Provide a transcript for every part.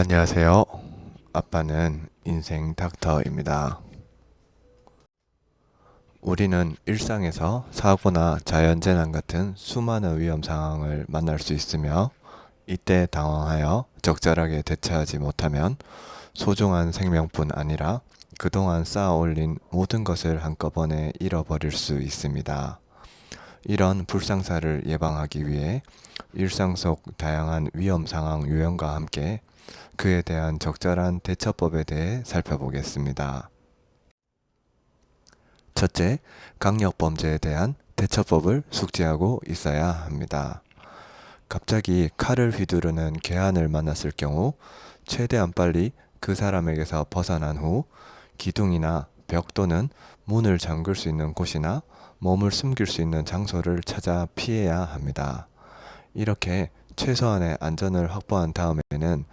안녕하세요. 아빠는 인생 닥터입니다. 우리는 일상에서 사고나 자연재난 같은 수많은 위험 상황을 만날 수 있으며 이때 당황하여 적절하게 대처하지 못하면 소중한 생명뿐 아니라 그동안 쌓아 올린 모든 것을 한꺼번에 잃어버릴 수 있습니다. 이런 불상사를 예방하기 위해 일상 속 다양한 위험 상황 유형과 함께 그에 대한 적절한 대처법에 대해 살펴보겠습니다. 첫째, 강력범죄에 대한 대처법을 숙지하고 있어야 합니다. 갑자기 칼을 휘두르는 괴한을 만났을 경우 최대한 빨리 그 사람에게서 벗어난 후 기둥이나 벽 또는 문을 잠글 수 있는 곳이나 몸을 숨길 수 있는 장소를 찾아 피해야 합니다. 이렇게 최소한의 안전을 확보한 다음에는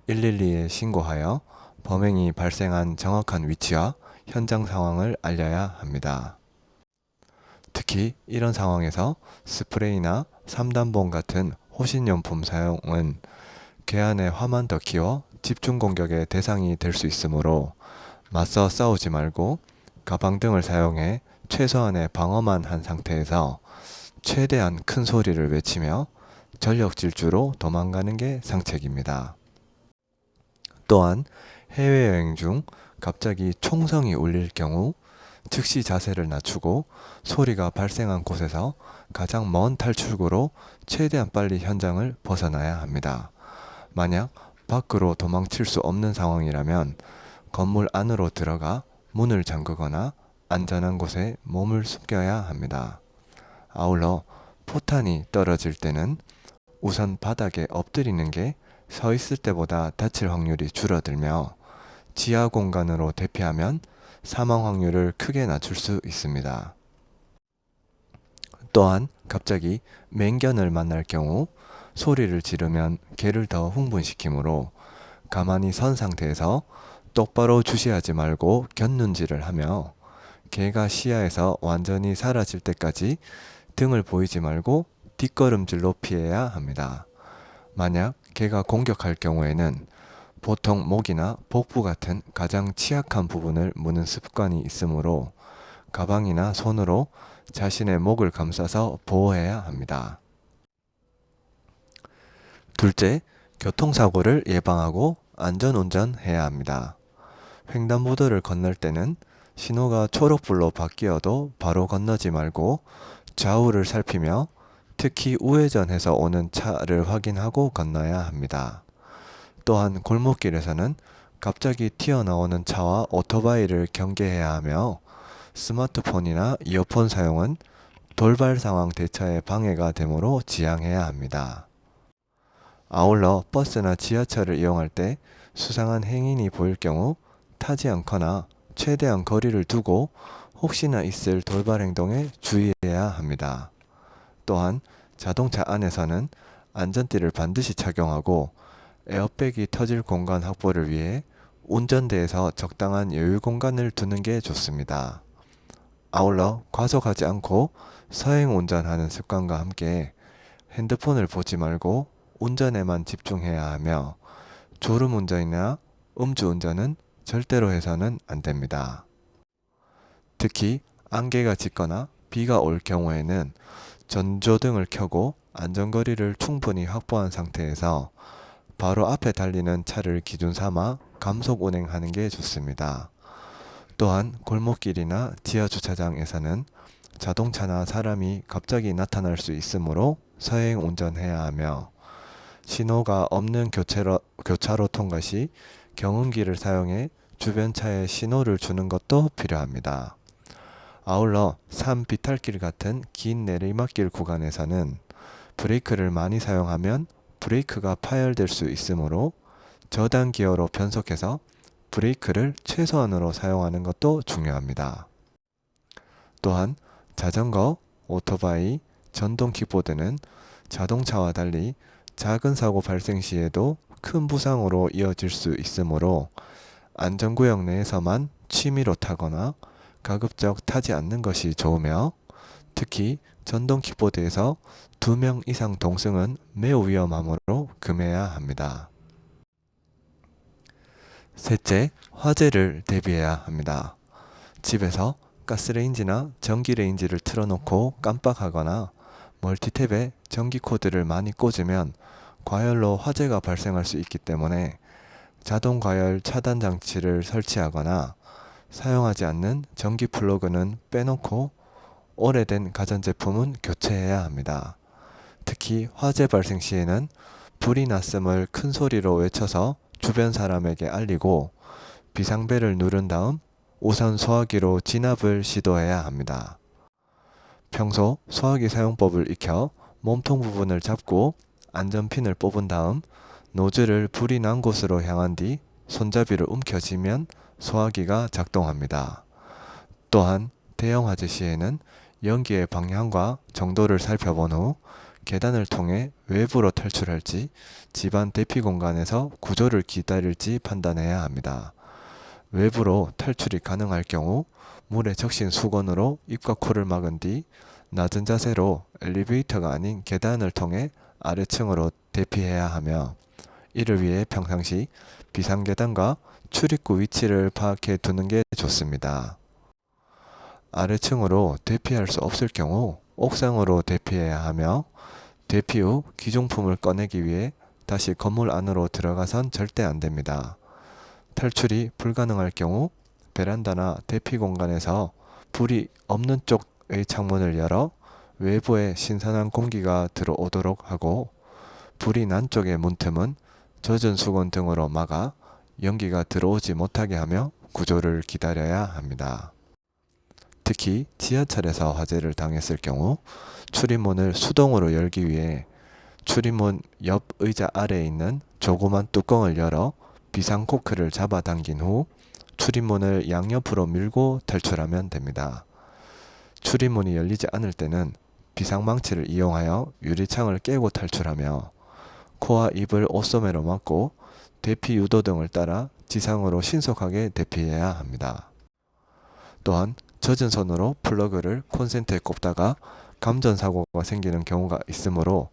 112에 신고하여 범행이 발생한 정확한 위치와 현장 상황을 알려야 합니다. 특히 이런 상황에서 스프레이나 삼단봉 같은 호신용품 사용은 괴한의 화만 더 키워 집중 공격의 대상이 될 수 있으므로 맞서 싸우지 말고 가방 등을 사용해 최소한의 방어만 한 상태에서 최대한 큰 소리를 외치며 전력 질주로 도망가는 게 상책입니다. 또한 해외여행 중 갑자기 총성이 울릴 경우 즉시 자세를 낮추고 소리가 발생한 곳에서 가장 먼 탈출구로 최대한 빨리 현장을 벗어나야 합니다. 만약 밖으로 도망칠 수 없는 상황이라면 건물 안으로 들어가 문을 잠그거나 안전한 곳에 몸을 숨겨야 합니다. 아울러 포탄이 떨어질 때는 우선 바닥에 엎드리는 게 서 있을 때보다 다칠 확률이 줄어들며 지하 공간으로 대피하면 사망 확률을 크게 낮출 수 있습니다. 또한 갑자기 맹견을 만날 경우 소리를 지르면 개를 더 흥분시키므로 가만히 선 상태에서 똑바로 주시하지 말고 곁눈질을 하며 개가 시야에서 완전히 사라질 때까지 등을 보이지 말고 뒷걸음질로 피해야 합니다. 만약 개가 공격할 경우에는 보통 목이나 복부 같은 가장 취약한 부분을 무는 습관이 있으므로 가방이나 손으로 자신의 목을 감싸서 보호해야 합니다. 둘째, 교통사고를 예방하고 안전운전해야 합니다. 횡단보도를 건널 때는 신호가 초록불로 바뀌어도 바로 건너지 말고 좌우를 살피며 특히 우회전해서 오는 차를 확인하고 건너야 합니다. 또한 골목길에서는 갑자기 튀어나오는 차와 오토바이를 경계해야 하며 스마트폰이나 이어폰 사용은 돌발 상황 대처에 방해가 되므로 지양해야 합니다. 아울러 버스나 지하철을 이용할 때 수상한 행인이 보일 경우 타지 않거나 최대한 거리를 두고 혹시나 있을 돌발 행동에 주의해야 합니다. 또한 자동차 안에서는 안전띠를 반드시 착용하고 에어백이 터질 공간 확보를 위해 운전대에서 적당한 여유 공간을 두는 게 좋습니다. 아울러 과속하지 않고 서행 운전하는 습관과 함께 핸드폰을 보지 말고 운전에만 집중해야 하며 졸음 운전이나 음주 운전은 절대로 해서는 안 됩니다. 특히 안개가 짙거나 비가 올 경우에는 전조등을 켜고 안전거리를 충분히 확보한 상태에서 바로 앞에 달리는 차를 기준 삼아 감속 운행하는 게 좋습니다. 또한 골목길이나 지하주차장에서는 자동차나 사람이 갑자기 나타날 수 있으므로 서행 운전해야 하며 신호가 없는 교차로 통과 시 경운기를 사용해 주변 차에 신호를 주는 것도 필요합니다. 아울러 산 비탈길 같은 긴 내리막길 구간에서는 브레이크를 많이 사용하면 브레이크가 파열될 수 있으므로 저단 기어로 변속해서 브레이크를 최소한으로 사용하는 것도 중요합니다. 또한 자전거, 오토바이, 전동 킥보드는 자동차와 달리 작은 사고 발생 시에도 큰 부상으로 이어질 수 있으므로 안전구역 내에서만 취미로 타거나 가급적 타지 않는 것이 좋으며 특히 전동 킥보드에서 2명 이상 동승은 매우 위험하므로 금해야 합니다. 셋째, 화재를 대비해야 합니다. 집에서 가스레인지나 전기레인지를 틀어놓고 깜빡하거나 멀티탭에 전기 코드를 많이 꽂으면 과열로 화재가 발생할 수 있기 때문에 자동 과열 차단 장치를 설치하거나 사용하지 않는 전기 플러그는 빼놓고 오래된 가전제품은 교체해야 합니다. 특히 화재 발생 시에는 불이 났음을 큰 소리로 외쳐서 주변 사람에게 알리고 비상벨을 누른 다음 우선 소화기로 진압을 시도해야 합니다. 평소 소화기 사용법을 익혀 몸통 부분을 잡고 안전핀을 뽑은 다음 노즐을 불이 난 곳으로 향한 뒤 손잡이를 움켜쥐면 소화기가 작동합니다. 또한 대형 화재 시에는 연기의 방향과 정도를 살펴본 후 계단을 통해 외부로 탈출할지 집안 대피 공간에서 구조를 기다릴지 판단해야 합니다. 외부로 탈출이 가능할 경우 물에 적신 수건으로 입과 코를 막은 뒤 낮은 자세로 엘리베이터가 아닌 계단을 통해 아래층으로 대피해야 하며 이를 위해 평상시 비상계단과 출입구 위치를 파악해 두는 게 좋습니다. 아래층으로 대피할 수 없을 경우 옥상으로 대피해야 하며 대피 후 기중품을 꺼내기 위해 다시 건물 안으로 들어가선 절대 안 됩니다. 탈출이 불가능할 경우 베란다나 대피 공간에서 불이 없는 쪽의 창문을 열어 외부에 신선한 공기가 들어오도록 하고 불이 난 쪽의 문틈은 젖은 수건 등으로 막아 연기가 들어오지 못하게 하며 구조를 기다려야 합니다. 특히 지하철에서 화재를 당했을 경우 출입문을 수동으로 열기 위해 출입문 옆 의자 아래에 있는 조그만 뚜껑을 열어 비상 코크를 잡아당긴 후 출입문을 양옆으로 밀고 탈출하면 됩니다. 출입문이 열리지 않을 때는 비상망치를 이용하여 유리창을 깨고 탈출하며 코와 입을 옷소매로 막고 대피 유도등을 따라 지상으로 신속하게 대피해야 합니다. 또한 젖은 손으로 플러그를 콘센트에 꼽다가 감전사고가 생기는 경우가 있으므로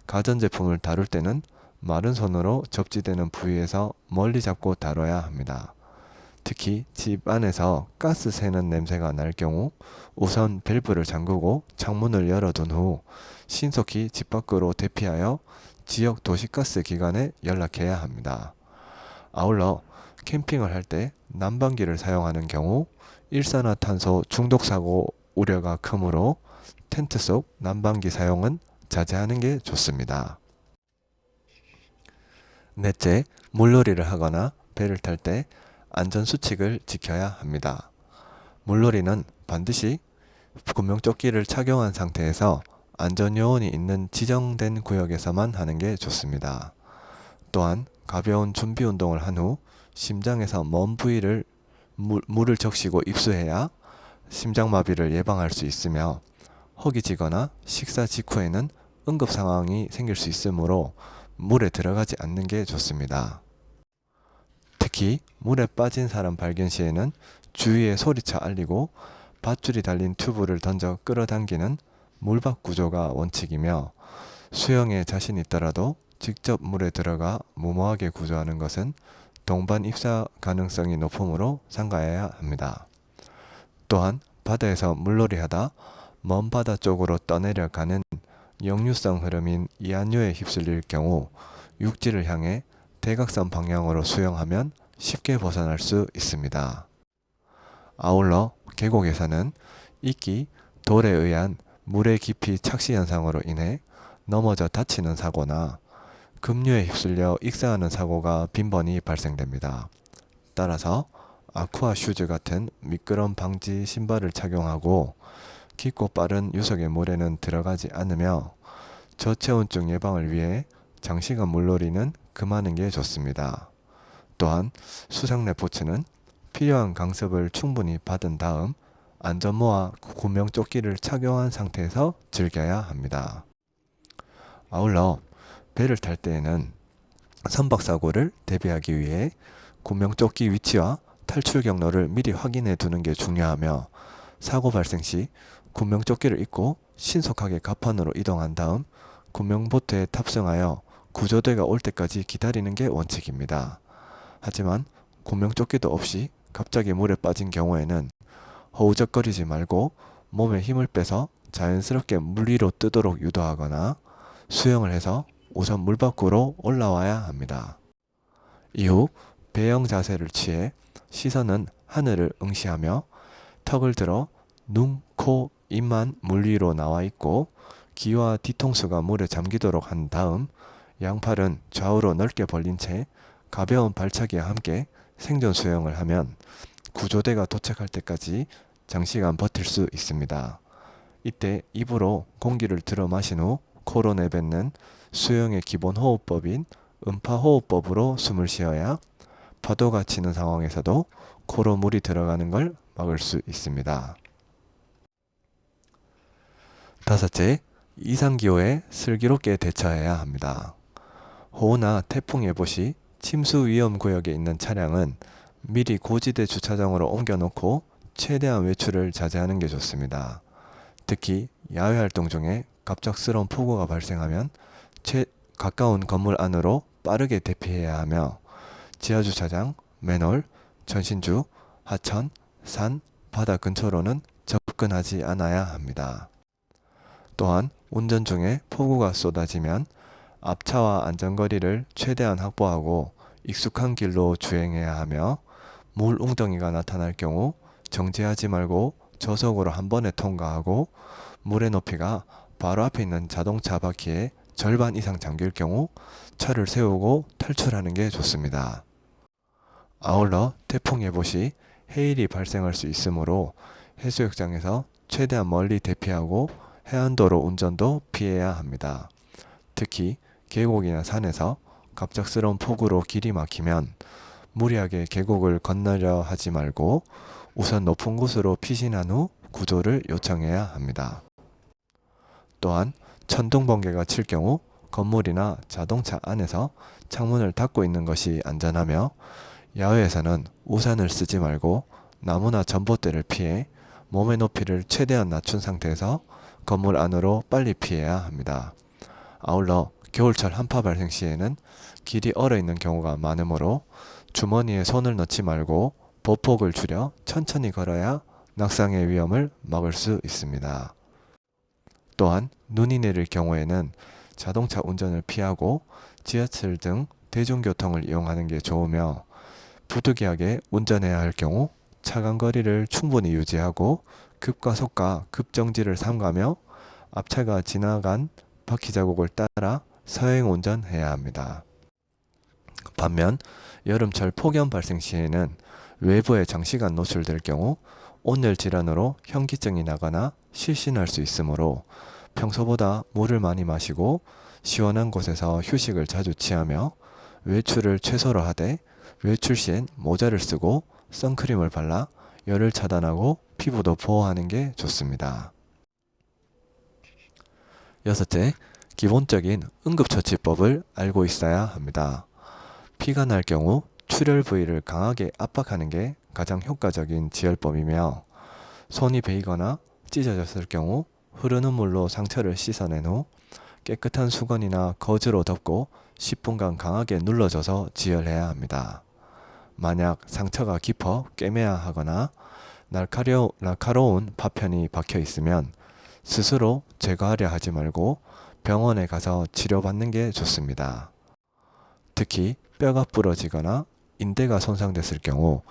가전제품을 다룰 때는 마른 손으로 접지되는 부위에서 멀리 잡고 다뤄야 합니다. 특히 집 안에서 가스 새는 냄새가 날 경우 우선 밸브를 잠그고 창문을 열어둔 후 신속히 집 밖으로 대피하여 지역 도시가스 기관에 연락해야 합니다. 아울러 캠핑을 할 때 난방기를 사용하는 경우 일산화탄소 중독 사고 우려가 크므로 텐트 속 난방기 사용은 자제하는 게 좋습니다. 넷째, 물놀이를 하거나 배를 탈 때 안전수칙을 지켜야 합니다. 물놀이는 반드시 구명조끼를 착용한 상태에서 안전요원이 있는 지정된 구역에서만 하는 게 좋습니다. 또한 가벼운 준비운동을 한 후 심장에서 먼 부위를 물을 적시고 입수해야 심장마비를 예방할 수 있으며 허기지거나 식사 직후에는 응급상황이 생길 수 있으므로 물에 들어가지 않는 게 좋습니다. 특히 물에 빠진 사람 발견 시에는 주위에 소리쳐 알리고 밧줄이 달린 튜브를 던져 끌어당기는 물박 구조가 원칙이며 수영에 자신 있더라도 직접 물에 들어가 무모하게 구조하는 것은 동반 입사 가능성이 높으므로 삼가해야 합니다. 또한 바다에서 물놀이하다 먼 바다 쪽으로 떠내려가는 역류성 흐름인 이안류에 휩쓸릴 경우 육지를 향해 대각선 방향으로 수영하면 쉽게 벗어날 수 있습니다. 아울러 계곡에서는 이끼, 돌에 의한 물의 깊이 착시 현상으로 인해 넘어져 다치는 사고나 급류에 휩쓸려 익사하는 사고가 빈번히 발생됩니다. 따라서 아쿠아 슈즈 같은 미끄럼 방지 신발을 착용하고 깊고 빠른 유속의 물에는 들어가지 않으며 저체온증 예방을 위해 장시간 물놀이는 금하는 게 좋습니다. 또한 수상 레포츠는 필요한 강습을 충분히 받은 다음 안전모와 구명조끼를 착용한 상태에서 즐겨야 합니다. 아울러 배를 탈 때에는 선박사고를 대비하기 위해 구명조끼 위치와 탈출 경로를 미리 확인해 두는 게 중요하며 사고 발생 시 구명조끼를 입고 신속하게 갑판으로 이동한 다음 구명보트에 탑승하여 구조대가 올 때까지 기다리는 게 원칙입니다. 하지만 구명조끼도 없이 갑자기 물에 빠진 경우에는 허우적거리지 말고 몸에 힘을 빼서 자연스럽게 물 위로 뜨도록 유도하거나 수영을 해서 우선 물 밖으로 올라와야 합니다. 이후 배영 자세를 취해 시선은 하늘을 응시하며 턱을 들어 눈, 코, 입만 물 위로 나와 있고 귀와 뒤통수가 물에 잠기도록 한 다음 양팔은 좌우로 넓게 벌린 채 가벼운 발차기와 함께 생존 수영을 하면 구조대가 도착할 때까지 장시간 버틸 수 있습니다. 이때 입으로 공기를 들어 마신 후 코로 내뱉는 수영의 기본 호흡법인 음파호흡법으로 숨을 쉬어야 파도가 치는 상황에서도 코로 물이 들어가는 걸 막을 수 있습니다. 다섯째, 이상기후에 슬기롭게 대처해야 합니다. 호우나 태풍 예보 시 침수 위험 구역에 있는 차량은 미리 고지대 주차장으로 옮겨놓고 최대한 외출을 자제하는 게 좋습니다. 특히 야외 활동 중에 갑작스러운 폭우가 발생하면 가까운 건물 안으로 빠르게 대피해야 하며 지하주차장, 맨홀, 전신주, 하천, 산, 바다 근처로는 접근하지 않아야 합니다. 또한 운전 중에 폭우가 쏟아지면 앞차와 안전거리를 최대한 확보하고 익숙한 길로 주행해야 하며 물 웅덩이가 나타날 경우 정지하지 말고 저속으로 한 번에 통과하고 물의 높이가 바로 앞에 있는 자동차 바퀴의 절반 이상 잠길 경우 차를 세우고 탈출하는 게 좋습니다. 아울러 태풍 예보 시 해일이 발생할 수 있으므로 해수욕장에서 최대한 멀리 대피하고 해안도로 운전도 피해야 합니다. 특히 계곡이나 산에서 갑작스러운 폭우로 길이 막히면 무리하게 계곡을 건너려 하지 말고 우선 높은 곳으로 피신한 후 구조를 요청해야 합니다. 또한 천둥 번개가 칠 경우 건물이나 자동차 안에서 창문을 닫고 있는 것이 안전하며 야외에서는 우산을 쓰지 말고 나무나 전봇대를 피해 몸의 높이를 최대한 낮춘 상태에서 건물 안으로 빨리 피해야 합니다. 아울러 겨울철 한파 발생 시에는 길이 얼어있는 경우가 많으므로 주머니에 손을 넣지 말고 보폭을 줄여 천천히 걸어야 낙상의 위험을 막을 수 있습니다. 또한 눈이 내릴 경우에는 자동차 운전을 피하고 지하철 등 대중교통을 이용하는 게 좋으며 부득이하게 운전해야 할 경우 차간 거리를 충분히 유지하고 급가속과 급정지를 삼가며 앞차가 지나간 바퀴 자국을 따라 서행 운전해야 합니다. 반면 여름철 폭염 발생 시에는 외부에 장시간 노출될 경우 온열 질환으로 현기증이 나거나 실신할 수 있으므로 평소보다 물을 많이 마시고 시원한 곳에서 휴식을 자주 취하며 외출을 최소로 하되 외출 시엔 모자를 쓰고 선크림을 발라 열을 차단하고 피부도 보호하는 게 좋습니다. 여섯째, 기본적인 응급처치법을 알고 있어야 합니다. 피가 날 경우 출혈 부위를 강하게 압박하는 게 가장 효과적인 지혈법이며 손이 베이거나 찢어졌을 경우 흐르는 물로 상처를 씻어낸 후 깨끗한 수건이나 거즈로 덮고 10분간 강하게 눌러줘서 지혈해야 합니다. 만약 상처가 깊어 꿰매야 날카로운 파편이 박혀 있으면 스스로 제거하려 하지 말고 병원에 가서 치료받는 게 좋습니다. 특히 뼈가 부러지거나 인대가 손상됐을 경우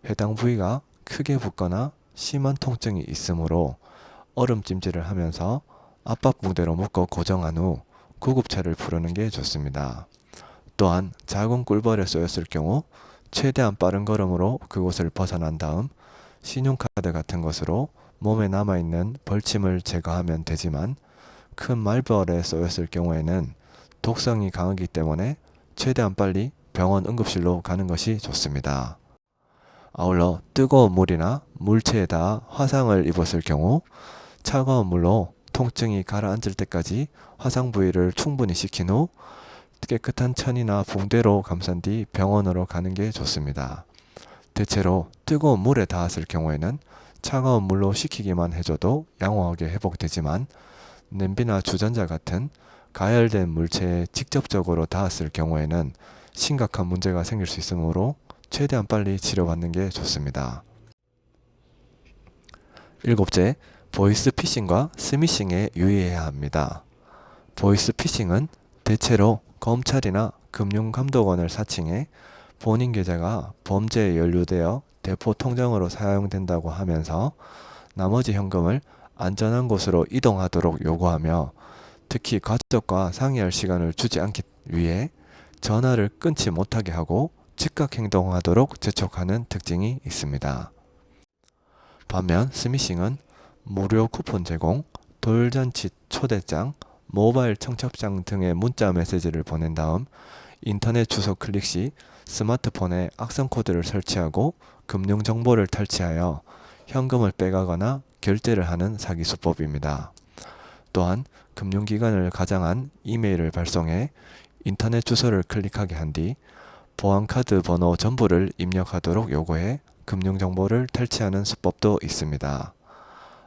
해당 부위가 크게 붓거나 심한 통증이 있으므로 얼음찜질을 하면서 압박붕대로 묶어 고정한 후 구급차를 부르는 게 좋습니다. 또한 작은 꿀벌에 쏘였을 경우 최대한 빠른 걸음으로 그곳을 벗어난 다음 신용카드 같은 것으로 몸에 남아있는 벌침을 제거하면 되지만 큰 말벌에 쏘였을 경우에는 독성이 강하기 때문에 최대한 빨리 병원 응급실로 가는 것이 좋습니다. 아울러 뜨거운 물이나 물체에 닿아 화상을 입었을 경우 차가운 물로 통증이 가라앉을 때까지 화상 부위를 충분히 식힌 후 깨끗한 천이나 붕대로 감싼 뒤 병원으로 가는 게 좋습니다. 대체로 뜨거운 물에 닿았을 경우에는 차가운 물로 식히기만 해줘도 양호하게 회복되지만 냄비나 주전자 같은 가열된 물체에 직접적으로 닿았을 경우에는 심각한 문제가 생길 수 있으므로 최대한 빨리 치료받는 게 좋습니다. 일곱째, 보이스피싱과 스미싱에 유의해야 합니다. 보이스피싱은 대체로 검찰이나 금융감독원을 사칭해 본인 계좌가 범죄에 연루되어 대포 통장으로 사용된다고 하면서 나머지 현금을 안전한 곳으로 이동하도록 요구하며 특히 가족과 상의할 시간을 주지 않기 위해 전화를 끊지 못하게 하고 즉각 행동하도록 재촉하는 특징이 있습니다. 반면 스미싱은 무료 쿠폰 제공, 돌잔치 초대장, 모바일 청첩장 등의 문자 메시지를 보낸 다음 인터넷 주소 클릭 시 스마트폰에 악성 코드를 설치하고 금융 정보를 탈취하여 현금을 빼가거나 결제를 하는 사기 수법입니다. 또한 금융기관을 가장한 이메일을 발송해 인터넷 주소를 클릭하게 한 뒤 보안카드 번호 전부를 입력하도록 요구해 금융정보를 탈취하는 수법도 있습니다.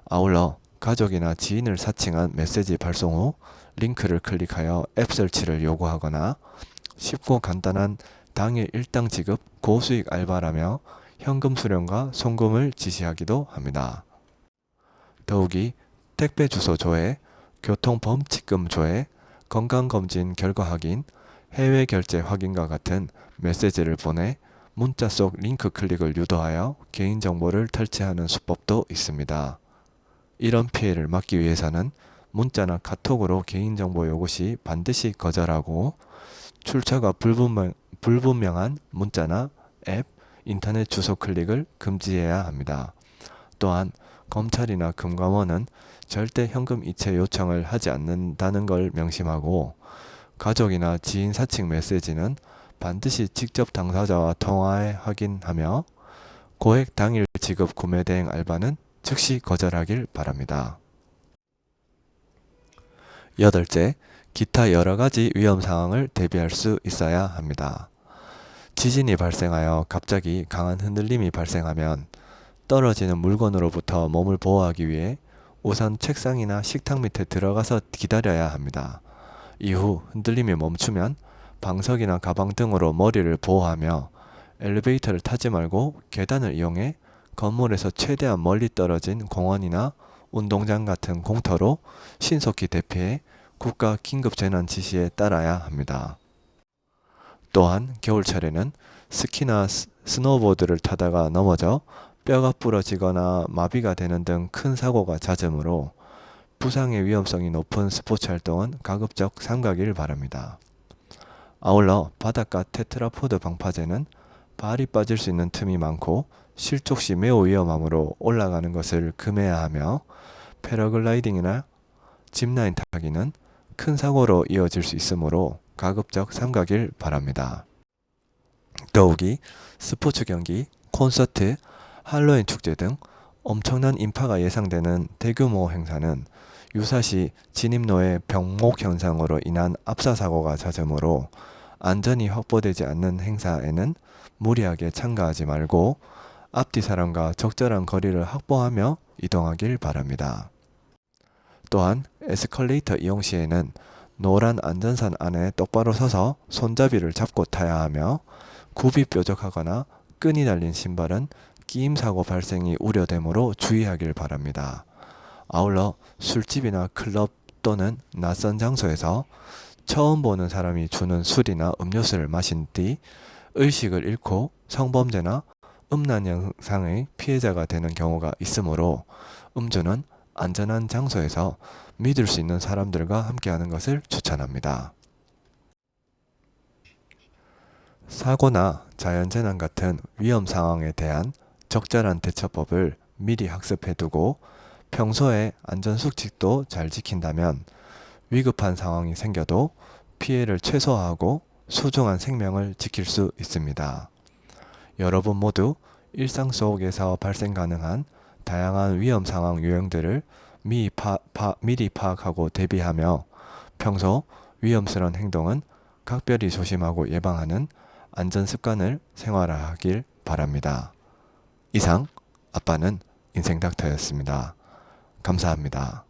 아울러 가족이나 지인을 사칭한 메시지 발송 후 링크를 클릭하여 앱 설치를 요구하거나 쉽고 간단한 당일 일당 지급 고수익 알바라며 현금 수령과 송금을 지시하기도 합니다. 더욱이 택배 주소 조회, 교통범칙금 조회, 건강검진 결과 확인, 해외 결제 확인과 같은 메시지를 보내 문자 속 링크 클릭을 유도하여 개인정보를 탈취하는 수법도 있습니다. 이런 피해를 막기 위해서는 문자나 카톡으로 개인정보 요구 시 반드시 거절하고 출처가 불분명한 문자나 앱, 인터넷 주소 클릭을 금지해야 합니다. 또한 검찰이나 금감원은 절대 현금 이체 요청을 하지 않는다는 걸 명심하고 가족이나 지인 사칭 메시지는 반드시 직접 당사자와 통화해 확인하며 고액 당일 지급 구매 대행 알바는 즉시 거절하길 바랍니다. 여덟째, 기타 여러가지 위험 상황을 대비할 수 있어야 합니다. 지진이 발생하여 갑자기 강한 흔들림이 발생하면 떨어지는 물건으로부터 몸을 보호하기 위해 우선 책상이나 식탁 밑에 들어가서 기다려야 합니다. 이후 흔들림이 멈추면 방석이나 가방 등으로 머리를 보호하며 엘리베이터를 타지 말고 계단을 이용해 건물에서 최대한 멀리 떨어진 공원이나 운동장 같은 공터로 신속히 대피해 국가 긴급재난 지시에 따라야 합니다. 또한 겨울철에는 스키나 스노보드를 타다가 넘어져 뼈가 부러지거나 마비가 되는 등 큰 사고가 잦으므로 부상의 위험성이 높은 스포츠 활동은 가급적 삼가길 바랍니다. 아울러 바닷가 테트라포드 방파제는 발이 빠질 수 있는 틈이 많고 실족 시 매우 위험하므로 올라가는 것을 금해야 하며 패러글라이딩이나 짚라인 타기는 큰 사고로 이어질 수 있으므로 가급적 삼가길 바랍니다. 더욱이 스포츠 경기, 콘서트, 할로윈 축제 등 엄청난 인파가 예상되는 대규모 행사는 유사시 진입로의 병목 현상으로 인한 압사 사고가 잦으므로 안전이 확보되지 않는 행사에는 무리하게 참가하지 말고 앞뒤 사람과 적절한 거리를 확보하며 이동하길 바랍니다. 또한 에스컬레이터 이용 시에는 노란 안전선 안에 똑바로 서서 손잡이를 잡고 타야 하며 굽이 뾰족하거나 끈이 달린 신발은 끼임 사고 발생이 우려되므로 주의하길 바랍니다. 아울러 술집이나 클럽 또는 낯선 장소에서 처음 보는 사람이 주는 술이나 음료수를 마신 뒤 의식을 잃고 성범죄나 음란 영상의 피해자가 되는 경우가 있으므로 음주는 안전한 장소에서 믿을 수 있는 사람들과 함께하는 것을 추천합니다. 사고나 자연재난 같은 위험 상황에 대한 적절한 대처법을 미리 학습해두고 평소에 안전수칙도 잘 지킨다면 위급한 상황이 생겨도 피해를 최소화하고 소중한 생명을 지킬 수 있습니다. 여러분 모두 일상 속에서 발생 가능한 다양한 위험 상황 유형들을 미리 파악하고 대비하며 평소 위험스러운 행동은 각별히 조심하고 예방하는 안전 습관을 생활하길 바랍니다. 이상 아빠는 인생닥터였습니다. 감사합니다.